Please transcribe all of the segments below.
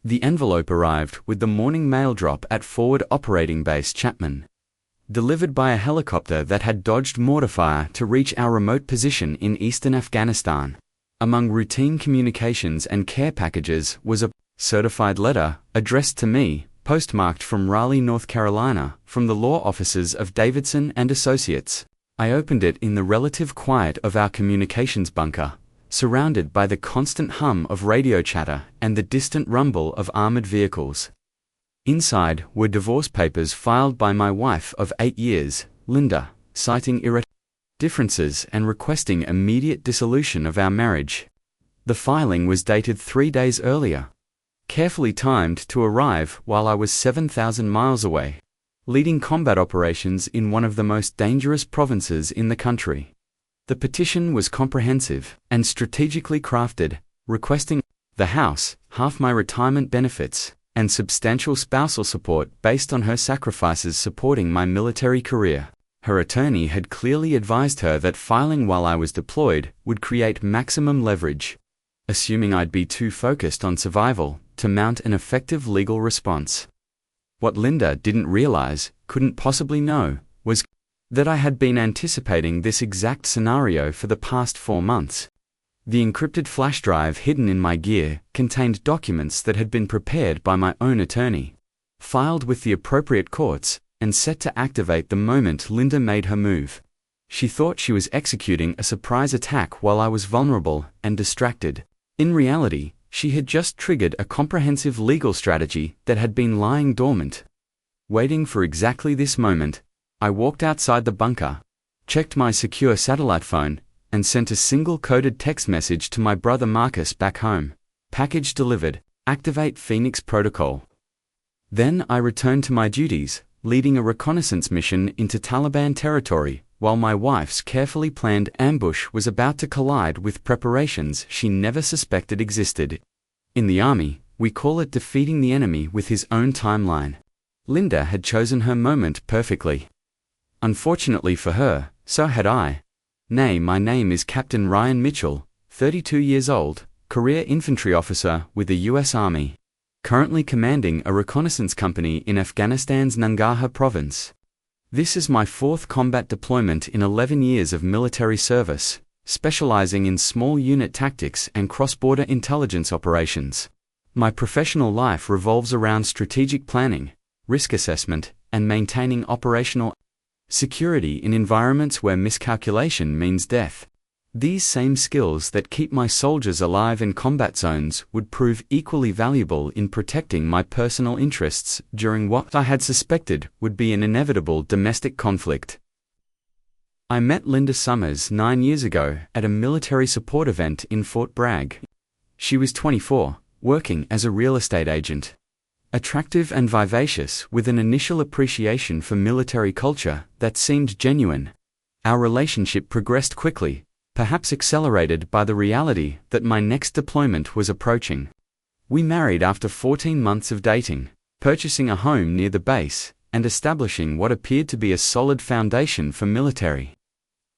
The envelope arrived with the morning mail drop at Forward Operating Base Chapman, delivered by a helicopter that had dodged mortar fire to reach our remote position in eastern Afghanistan. Among routine communications and care packages was a certified letter addressed to me, postmarked from Raleigh, North Carolina, from the law offices of Davidson and Associates. I opened it in the relative quiet of our communications bunker, surrounded by the constant hum of radio chatter and the distant rumble of armored vehicles. Inside were divorce papers filed by my wife of 8 years, Linda, citing differences and requesting immediate dissolution of our marriage. The filing was dated 3 days earlier, carefully timed to arrive while I was 7,000 miles away, leading combat operations in one of the most dangerous provinces in the country. The petition was comprehensive and strategically crafted, requesting the house, half my retirement benefits, and substantial spousal support based on her sacrifices supporting my military career. Her attorney had clearly advised her that filing while I was deployed would create maximum leverage, assuming I'd be too focused on survival to mount an effective legal response. What Linda didn't realize, couldn't possibly know, was that I had been anticipating this exact scenario for the past 4 months. The encrypted flash drive hidden in my gear contained documents that had been prepared by my own attorney, filed with the appropriate courts, and set to activate the moment Linda made her move. She thought she was executing a surprise attack while I was vulnerable and distracted. In reality, she had just triggered a comprehensive legal strategy that had been lying dormant. Waiting for exactly this moment, I walked outside the bunker, checked my secure satellite phone, and sent a single coded text message to my brother Marcus back home. Package delivered. Activate Phoenix Protocol. Then I returned to my duties, leading a reconnaissance mission into Taliban territory, while my wife's carefully planned ambush was about to collide with preparations she never suspected existed. In the Army, we call it defeating the enemy with his own timeline. Linda had chosen her moment perfectly. Unfortunately for her, so had I. My name is Captain Ryan Mitchell, 32 years old, career infantry officer with the U.S. Army, currently commanding a reconnaissance company in Afghanistan's Nangarhar province. This is my 4th combat deployment in 11 years of military service, specializing in small unit tactics and cross-border intelligence operations. My professional life revolves around strategic planning, risk assessment, and maintaining operational security in environments where miscalculation means death. These same skills that keep my soldiers alive in combat zones would prove equally valuable in protecting my personal interests during what I had suspected would be an inevitable domestic conflict. I met Linda Summers 9 years ago at a military support event in Fort Bragg. She was 24, working as a real estate agent. Attractive and vivacious, with an initial appreciation for military culture that seemed genuine. Our relationship progressed quickly, perhaps accelerated by the reality that my next deployment was approaching. We married after 14 months of dating, purchasing a home near the base, and establishing what appeared to be a solid foundation for military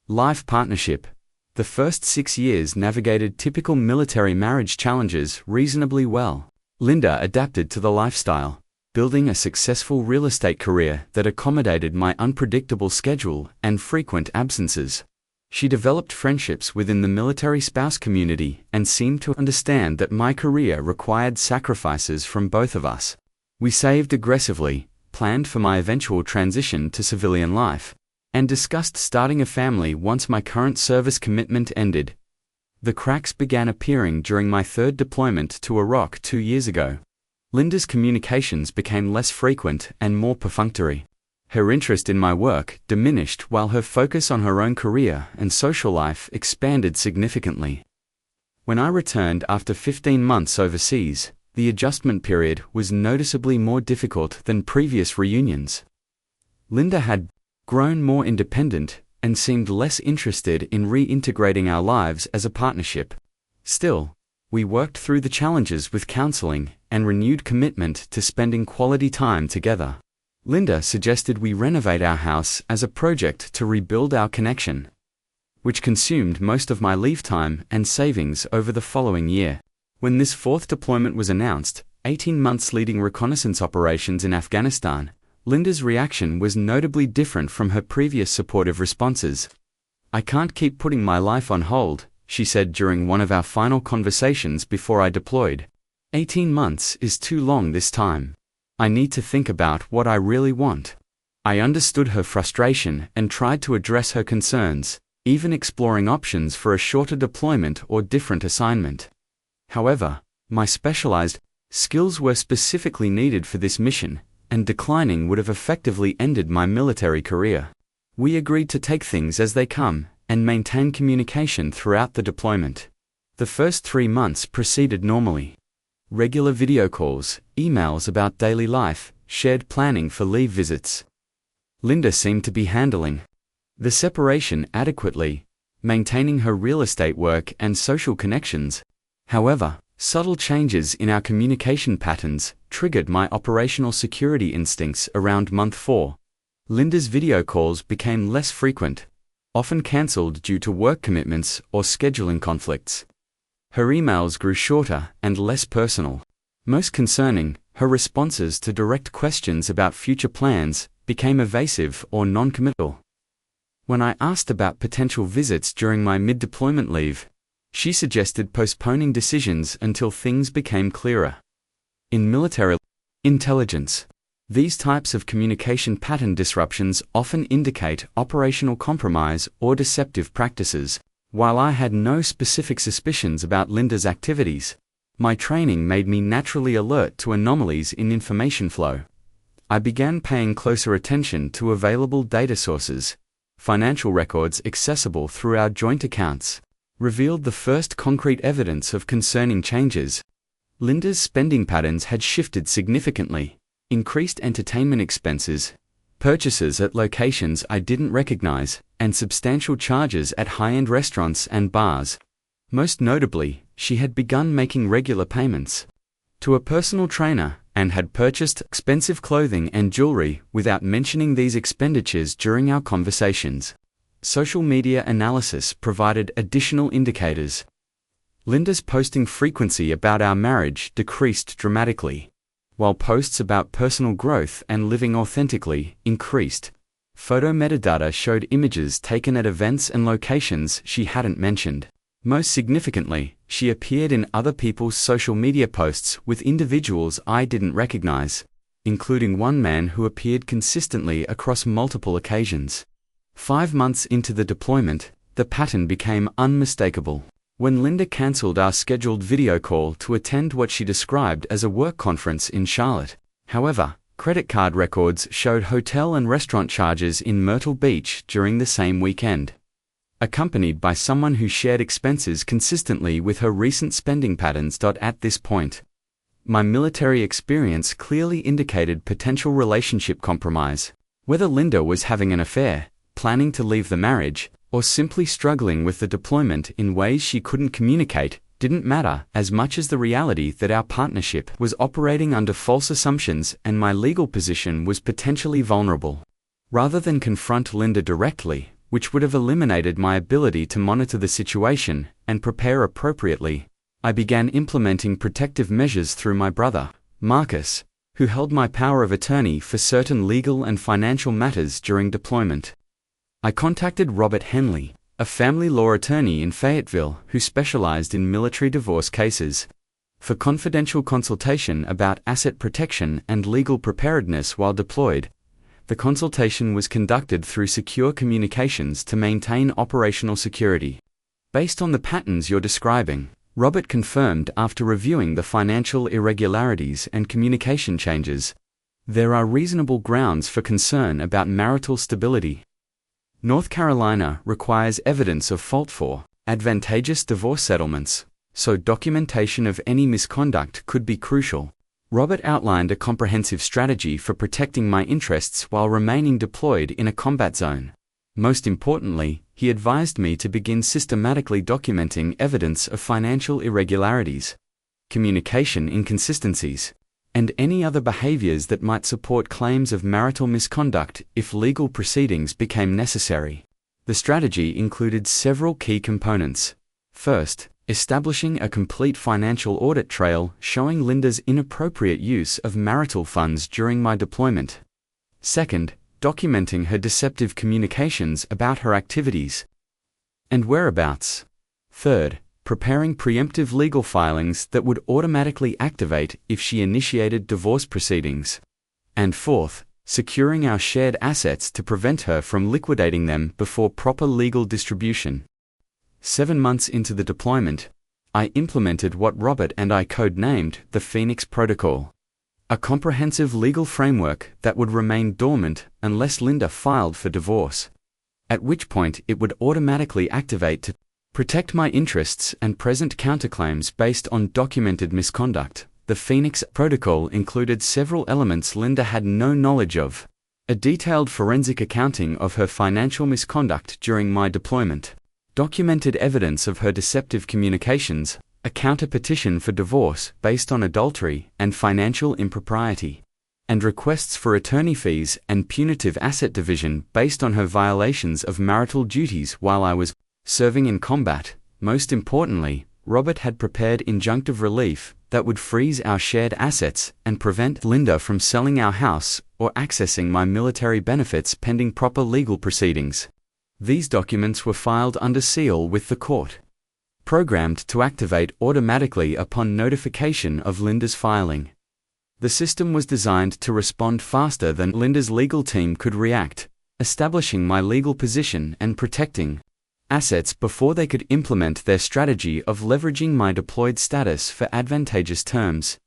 life partnership. The first 6 years navigated typical military marriage challenges reasonably well. Linda adapted to the lifestyle, building a successful real estate career that accommodated my unpredictable schedule and frequent absences. She developed friendships within the military spouse community and seemed to understand that my career required sacrifices from both of us. We saved aggressively, planned for my eventual transition to civilian life, and discussed starting a family once my current service commitment ended. The cracks began appearing during my 3rd deployment to Iraq 2 years ago. Linda's communications became less frequent and more perfunctory. Her interest in my work diminished while her focus on her own career and social life expanded significantly. When I returned after 15 months overseas, the adjustment period was noticeably more difficult than previous reunions. Linda had grown more independent and seemed less interested in reintegrating our lives as a partnership. Still, we worked through the challenges with counseling and renewed commitment to spending quality time together. Linda suggested we renovate our house as a project to rebuild our connection, which consumed most of my leave time and savings over the following year. When this 4th deployment was announced, 18 months leading reconnaissance operations in Afghanistan, Linda's reaction was notably different from her previous supportive responses. "I can't keep putting my life on hold," she said during one of our final conversations before I deployed. 18 months is too long this time. I need to think about what I really want. I understood her frustration and tried to address her concerns, even exploring options for a shorter deployment or different assignment. However, my specialized skills were specifically needed for this mission, and declining would have effectively ended my military career. We agreed to take things as they come and maintain communication throughout the deployment. The first 3 months proceeded normally. Regular video calls, emails about daily life, shared planning for leave visits. Linda seemed to be handling the separation adequately, maintaining her real estate work and social connections. However, subtle changes in our communication patterns triggered my operational security instincts around month 4. Linda's video calls became less frequent, often cancelled due to work commitments or scheduling conflicts. Her emails grew shorter and less personal. Most concerning, her responses to direct questions about future plans became evasive or non-committal. When I asked about potential visits during my mid-deployment leave, she suggested postponing decisions until things became clearer. In military intelligence, these types of communication pattern disruptions often indicate operational compromise or deceptive practices. While I had no specific suspicions about Linda's activities, my training made me naturally alert to anomalies in information flow. I began paying closer attention to available data sources. Financial records accessible through our joint accounts revealed the first concrete evidence of concerning changes. Linda's spending patterns had shifted significantly. Increased entertainment expenses, purchases at locations I didn't recognize, and substantial charges at high-end restaurants and bars. Most notably, she had begun making regular payments to a personal trainer and had purchased expensive clothing and jewelry without mentioning these expenditures during our conversations. Social media analysis provided additional indicators. Linda's posting frequency about our marriage decreased dramatically, while posts about personal growth and living authentically increased. Photo metadata showed images taken at events and locations she hadn't mentioned. Most significantly, she appeared in other people's social media posts with individuals I didn't recognize, including one man who appeared consistently across multiple occasions. 5 months into the deployment, the pattern became unmistakable. When Linda cancelled our scheduled video call to attend what she described as a work conference in Charlotte, however, credit card records showed hotel and restaurant charges in Myrtle Beach during the same weekend, accompanied by someone who shared expenses consistently with her recent spending patterns. At this point, my military experience clearly indicated potential relationship compromise. Whether Linda was having an affair, planning to leave the marriage, or simply struggling with the deployment in ways she couldn't communicate, didn't matter as much as the reality that our partnership was operating under false assumptions and my legal position was potentially vulnerable. Rather than confront Linda directly, which would have eliminated my ability to monitor the situation and prepare appropriately, I began implementing protective measures through my brother, Marcus, who held my power of attorney for certain legal and financial matters during deployment. I contacted Robert Henley, a family law attorney in Fayetteville who specialized in military divorce cases, for confidential consultation about asset protection and legal preparedness while deployed. The consultation was conducted through secure communications to maintain operational security. Based on the patterns you're describing, Robert confirmed after reviewing the financial irregularities and communication changes, there are reasonable grounds for concern about marital stability. North Carolina requires evidence of fault for advantageous divorce settlements, so documentation of any misconduct could be crucial. Robert outlined a comprehensive strategy for protecting my interests while remaining deployed in a combat zone. Most importantly, he advised me to begin systematically documenting evidence of financial irregularities, communication inconsistencies, and any other behaviors that might support claims of marital misconduct if legal proceedings became necessary. The strategy included several key components. First, establishing a complete financial audit trail showing Linda's inappropriate use of marital funds during my deployment. Second, documenting her deceptive communications about her activities and whereabouts. Third, preparing preemptive legal filings that would automatically activate if she initiated divorce proceedings. And fourth, securing our shared assets to prevent her from liquidating them before proper legal distribution. 7 months into the deployment, I implemented what Robert and I codenamed the Phoenix Protocol, a comprehensive legal framework that would remain dormant unless Linda filed for divorce, at which point it would automatically activate to protect my interests and present counterclaims based on documented misconduct. The Phoenix Protocol included several elements Linda had no knowledge of: a detailed forensic accounting of her financial misconduct during my deployment, documented evidence of her deceptive communications, a counter-petition for divorce based on adultery and financial impropriety, and requests for attorney fees and punitive asset division based on her violations of marital duties while I was serving in combat. Most importantly, Robert had prepared injunctive relief that would freeze our shared assets and prevent Linda from selling our house or accessing my military benefits pending proper legal proceedings. These documents were filed under seal with the court, programmed to activate automatically upon notification of Linda's filing. The system was designed to respond faster than Linda's legal team could react, establishing my legal position and protecting assets before they could implement their strategy of leveraging my deployed status for advantageous terms.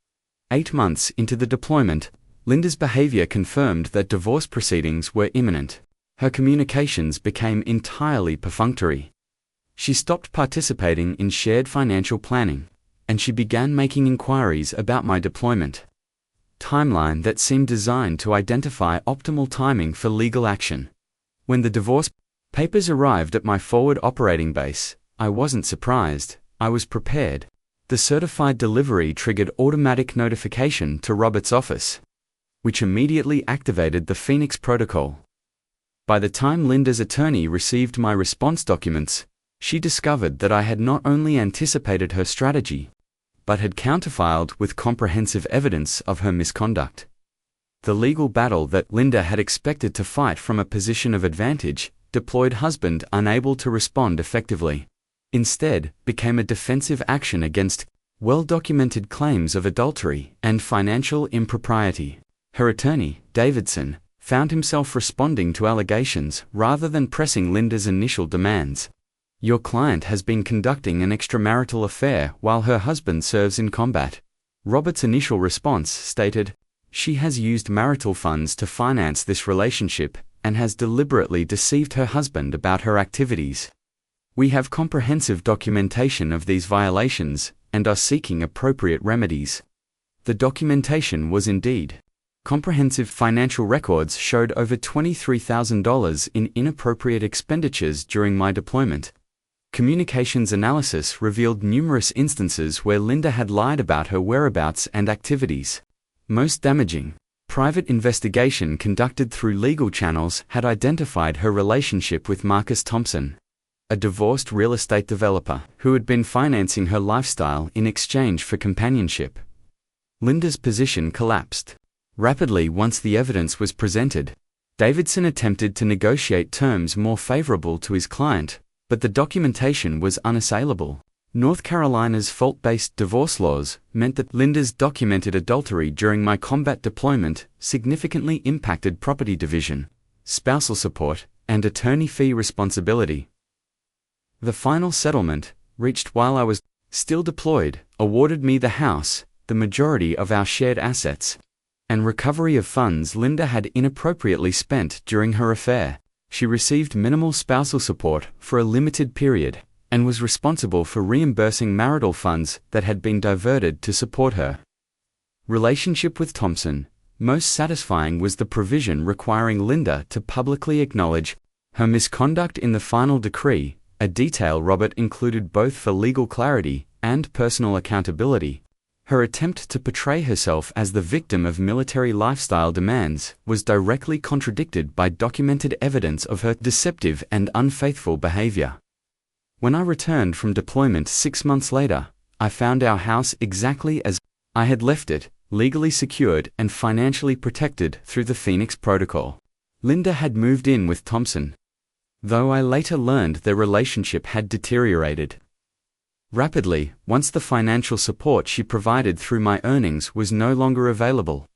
8 months into the deployment, Linda's behavior confirmed that divorce proceedings were imminent. Her communications became entirely perfunctory. She stopped participating in shared financial planning, and she began making inquiries about my deployment timeline that seemed designed to identify optimal timing for legal action. When the divorce papers arrived at my forward operating base, I wasn't surprised, I was prepared. The certified delivery triggered automatic notification to Robert's office, which immediately activated the Phoenix Protocol. By the time Linda's attorney received my response documents, she discovered that I had not only anticipated her strategy, but had counterfiled with comprehensive evidence of her misconduct. The legal battle that Linda had expected to fight from a position of advantage, deployed husband unable to respond effectively, instead became a defensive action against well-documented claims of adultery and financial impropriety. Her attorney, Davidson, found himself responding to allegations rather than pressing Linda's initial demands. Your client has been conducting an extramarital affair while her husband serves in combat. Robert's initial response stated, she has used marital funds to finance this relationship and has deliberately deceived her husband about her activities. We have comprehensive documentation of these violations and are seeking appropriate remedies. The documentation was indeed comprehensive. Financial records showed over $23,000 in inappropriate expenditures during my deployment. Communications analysis revealed numerous instances where Linda had lied about her whereabouts and activities. Most damaging, private investigation conducted through legal channels had identified her relationship with Marcus Thompson, a divorced real estate developer who had been financing her lifestyle in exchange for companionship. Linda's position collapsed rapidly once the evidence was presented. Davidson attempted to negotiate terms more favorable to his client, but the documentation was unassailable. North Carolina's fault-based divorce laws meant that Linda's documented adultery during my combat deployment significantly impacted property division, spousal support, and attorney fee responsibility. The final settlement, reached while I was still deployed, awarded me the house, the majority of our shared assets, and recovery of funds Linda had inappropriately spent during her affair. She received minimal spousal support for a limited period, and was responsible for reimbursing marital funds that had been diverted to support her relationship with Thompson. Most satisfying was the provision requiring Linda to publicly acknowledge her misconduct in the final decree, a detail Robert included both for legal clarity and personal accountability. Her attempt to portray herself as the victim of military lifestyle demands was directly contradicted by documented evidence of her deceptive and unfaithful behavior. When I returned from deployment 6 months later, I found our house exactly as I had left it, legally secured and financially protected through the Phoenix Protocol. Linda had moved in with Thompson, though I later learned their relationship had deteriorated rapidly once the financial support she provided through my earnings was no longer available.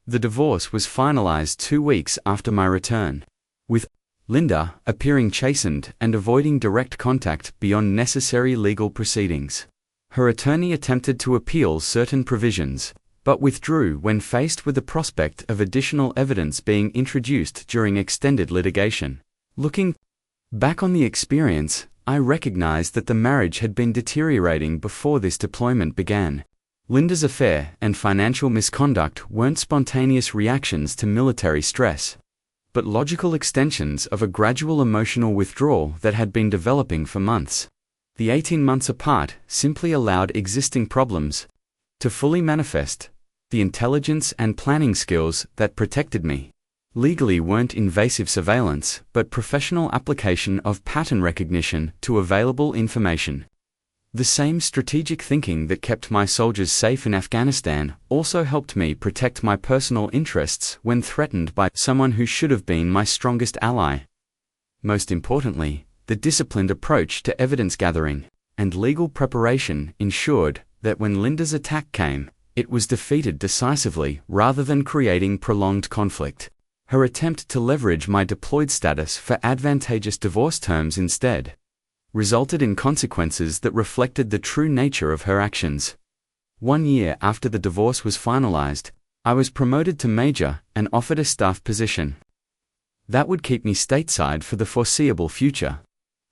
The divorce was finalized 2 weeks after my return, with Linda appearing chastened and avoiding direct contact beyond necessary legal proceedings. Her attorney attempted to appeal certain provisions, but withdrew when faced with the prospect of additional evidence being introduced during extended litigation. Looking back on the experience, I recognized that the marriage had been deteriorating before this deployment began. Linda's affair and financial misconduct weren't spontaneous reactions to military stress, but logical extensions of a gradual emotional withdrawal that had been developing for months. The 18 months apart simply allowed existing problems to fully manifest. The intelligence and planning skills that protected me legally weren't invasive surveillance, but professional application of pattern recognition to available information. The same strategic thinking that kept my soldiers safe in Afghanistan also helped me protect my personal interests when threatened by someone who should have been my strongest ally. Most importantly, the disciplined approach to evidence gathering and legal preparation ensured that when Linda's attack came, it was defeated decisively rather than creating prolonged conflict. Her attempt to leverage my deployed status for advantageous divorce terms instead resulted in consequences that reflected the true nature of her actions. 1 year after the divorce was finalized, I was promoted to major and offered a staff position that would keep me stateside for the foreseeable future.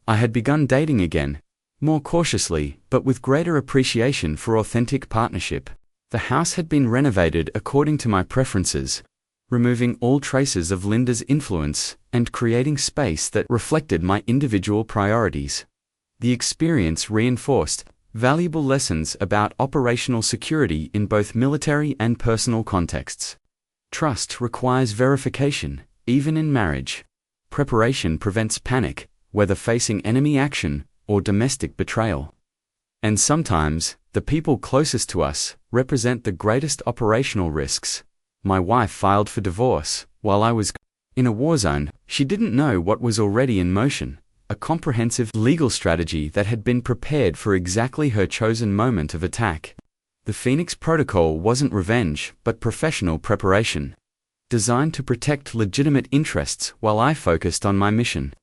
I had begun dating again, more cautiously but with greater appreciation for authentic partnership. The house had been renovated according to my preferences, removing all traces of Linda's influence and creating space that reflected my individual priorities. The experience reinforced valuable lessons about operational security in both military and personal contexts. Trust requires verification, even in marriage. Preparation prevents panic, whether facing enemy action or domestic betrayal. And sometimes, the people closest to us represent the greatest operational risks. My wife filed for divorce while I was in a war zone. She didn't know what was already in motion, a comprehensive legal strategy that had been prepared for exactly her chosen moment of attack. The Phoenix Protocol wasn't revenge, but professional preparation, designed to protect legitimate interests while I focused on my mission.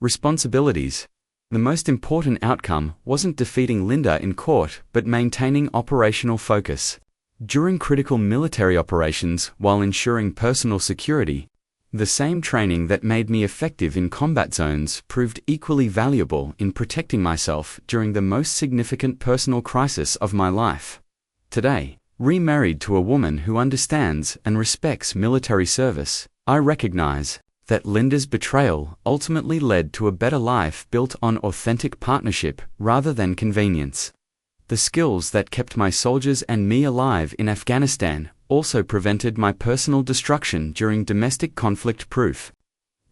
Responsibilities. The most important outcome wasn't defeating Linda in court, but maintaining operational focus. During critical military operations while ensuring personal security, the same training that made me effective in combat zones proved equally valuable in protecting myself during the most significant personal crisis of my life. Today, remarried to a woman who understands and respects military service, I recognize that Linda's betrayal ultimately led to a better life built on authentic partnership rather than convenience. The skills that kept my soldiers and me alive in Afghanistan also prevented my personal destruction during domestic conflict. Proof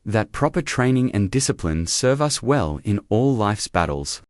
that proper training and discipline serve us well in all life's battles.